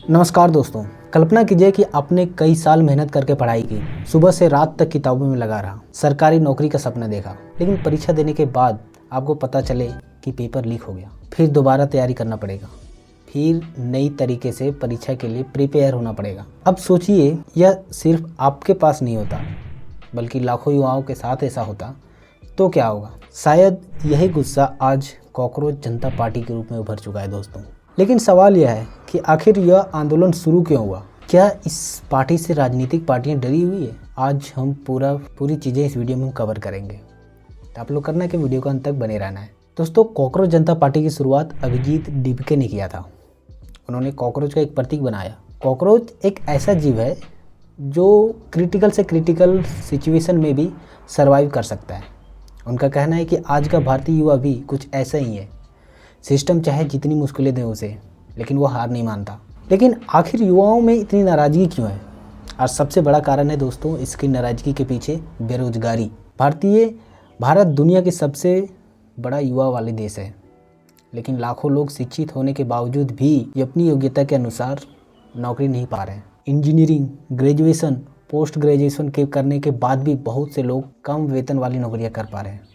नमस्कार दोस्तों, कल्पना कीजिए कि आपने कई साल मेहनत करके पढ़ाई की, सुबह से रात तक किताबों में लगा रहा, सरकारी नौकरी का सपना देखा, लेकिन परीक्षा देने के बाद आपको पता चले कि पेपर लीक हो गया। फिर दोबारा तैयारी करना पड़ेगा, फिर नई तरीके से परीक्षा के लिए प्रिपेयर होना पड़ेगा। अब सोचिए, यह सिर्फ आपके पास नहीं होता, बल्कि लाखों युवाओं के साथ ऐसा होता तो क्या होगा। शायद यही गुस्सा आज कॉकरोच जनता पार्टी के रूप में उभर चुका है दोस्तों। लेकिन सवाल यह है कि आखिर यह आंदोलन शुरू क्यों हुआ? क्या इस पार्टी से राजनीतिक पार्टियां डरी हुई है? आज हम पूरी चीज़ें इस वीडियो में हम कवर करेंगे, तो आप लोग करना है कि वीडियो को अंत तक बने रहना है। दोस्तों, कॉकरोच जनता पार्टी की शुरुआत अभिजीत डीपके ने किया था। उन्होंने कॉकरोच का एक प्रतीक बनाया। कॉकरोच एक ऐसा जीव है जो क्रिटिकल से क्रिटिकल सिचुएशन में भी सर्वाइव कर सकता है। उनका कहना है कि आज का भारतीय युवा भी कुछ ऐसा ही है। सिस्टम चाहे जितनी मुश्किलें दें उसे, लेकिन वो हार नहीं मानता। लेकिन आखिर युवाओं में इतनी नाराज़गी क्यों है? और सबसे बड़ा कारण है दोस्तों, इसकी नाराज़गी के पीछे बेरोजगारी। भारत दुनिया के सबसे बड़ा युवा वाले देश है, लेकिन लाखों लोग शिक्षित होने के बावजूद भी अपनी योग्यता के अनुसार नौकरी नहीं पा रहे हैं। इंजीनियरिंग, ग्रेजुएशन, पोस्ट ग्रेजुएशन के करने के बाद भी बहुत से लोग कम वेतन वाली नौकरियां कर पा रहे हैं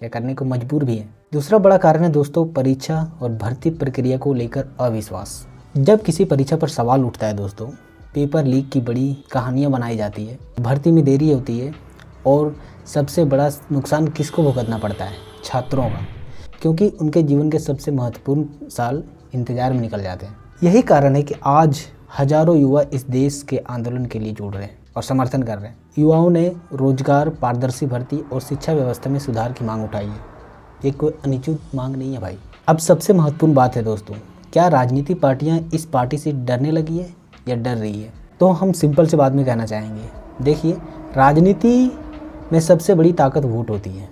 या करने को मजबूर भी हैं। दूसरा बड़ा कारण है दोस्तों, परीक्षा और भर्ती प्रक्रिया को लेकर अविश्वास। जब किसी परीक्षा पर सवाल उठता है दोस्तों, पेपर लीक की बड़ी कहानियां बनाई जाती है, भर्ती में देरी होती है और सबसे बड़ा नुकसान किसको भुगतना पड़ता है? छात्रों का, क्योंकि उनके जीवन के सबसे महत्वपूर्ण साल इंतजार में निकल जाते हैं। यही कारण है कि आज हजारों युवा इस देश के आंदोलन के लिए जुड़ रहे हैं और समर्थन कर रहे हैं। युवाओं ने रोजगार, पारदर्शी भर्ती और शिक्षा व्यवस्था में सुधार की मांग उठाई है। ये कोई अनुचित मांग नहीं है भाई। अब सबसे महत्वपूर्ण बात है दोस्तों, क्या राजनीतिक पार्टियां इस पार्टी से डरने लगी है या डर रही है? तो हम सिंपल से बात में कहना चाहेंगे, देखिए, राजनीति में सबसे बड़ी ताकत वोट होती है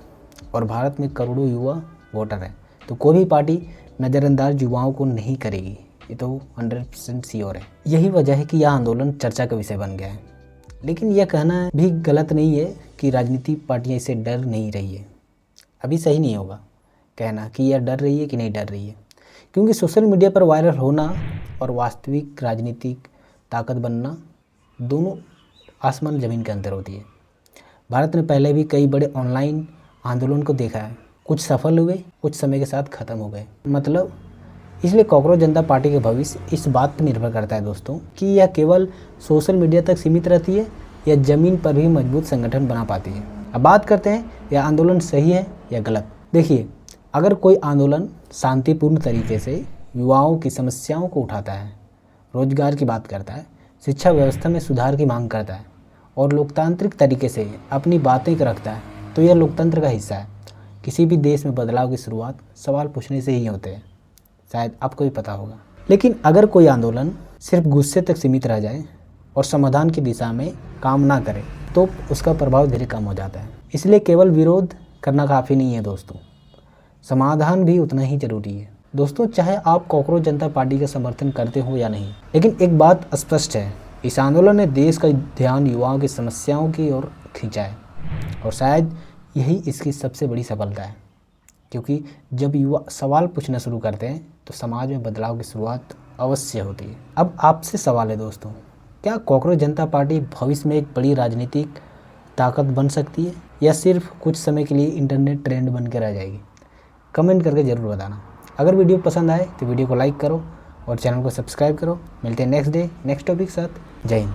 और भारत में करोड़ों युवा वोटर हैं, तो कोई भी पार्टी नज़रअंदाज युवाओं को नहीं करेगी, ये तो 100% श्योर है। यही वजह है कि यह आंदोलन चर्चा का विषय बन गया है। लेकिन यह कहना भी गलत नहीं है कि राजनीतिक पार्टियां इससे डर नहीं रही है। अभी सही नहीं होगा कहना कि यह डर रही है कि नहीं डर रही है, क्योंकि सोशल मीडिया पर वायरल होना और वास्तविक राजनीतिक ताकत बनना दोनों आसमान ज़मीन के अंतर होती है। भारत ने पहले भी कई बड़े ऑनलाइन आंदोलन को देखा है, कुछ सफल हुए, कुछ समय के साथ ख़त्म हो गए। मतलब इसलिए कॉकरोच जनता पार्टी का भविष्य इस बात पर निर्भर करता है दोस्तों कि यह केवल सोशल मीडिया तक सीमित रहती है या ज़मीन पर भी मजबूत संगठन बना पाती है। अब बात करते हैं, यह आंदोलन सही है या गलत। देखिए, अगर कोई आंदोलन शांतिपूर्ण तरीके से युवाओं की समस्याओं को उठाता है, रोजगार की बात करता है, शिक्षा व्यवस्था में सुधार की मांग करता है और लोकतांत्रिक तरीके से अपनी बातें रखता है, तो यह लोकतंत्र का हिस्सा है। किसी भी देश में बदलाव की शुरुआत सवाल पूछने से ही होते हैं, शायद आपको भी पता होगा। लेकिन अगर कोई आंदोलन सिर्फ गुस्से तक सीमित रह जाए और समाधान की दिशा में काम ना करे, तो उसका प्रभाव धीरे कम हो जाता है। इसलिए केवल विरोध करना काफ़ी नहीं है दोस्तों, समाधान भी उतना ही जरूरी है। दोस्तों, चाहे आप कॉकरोच जनता पार्टी का समर्थन करते हो या नहीं, लेकिन एक बात स्पष्ट है, इस आंदोलन ने देश का ध्यान युवाओं की समस्याओं की ओर खींचा है और शायद यही इसकी सबसे बड़ी सफलता है, क्योंकि जब युवा सवाल पूछना शुरू करते हैं तो समाज में बदलाव की शुरुआत अवश्य होती है। अब आपसे सवाल है दोस्तों, क्या कॉकरोच जनता पार्टी भविष्य में एक बड़ी राजनीतिक ताकत बन सकती है या सिर्फ कुछ समय के लिए इंटरनेट ट्रेंड बन के रह जाएगी? कमेंट करके ज़रूर बताना। अगर वीडियो पसंद आए तो वीडियो को लाइक करो और चैनल को सब्सक्राइब करो। मिलते हैं नेक्स्ट डे नेक्स्ट टॉपिक के साथ। जय हिंद।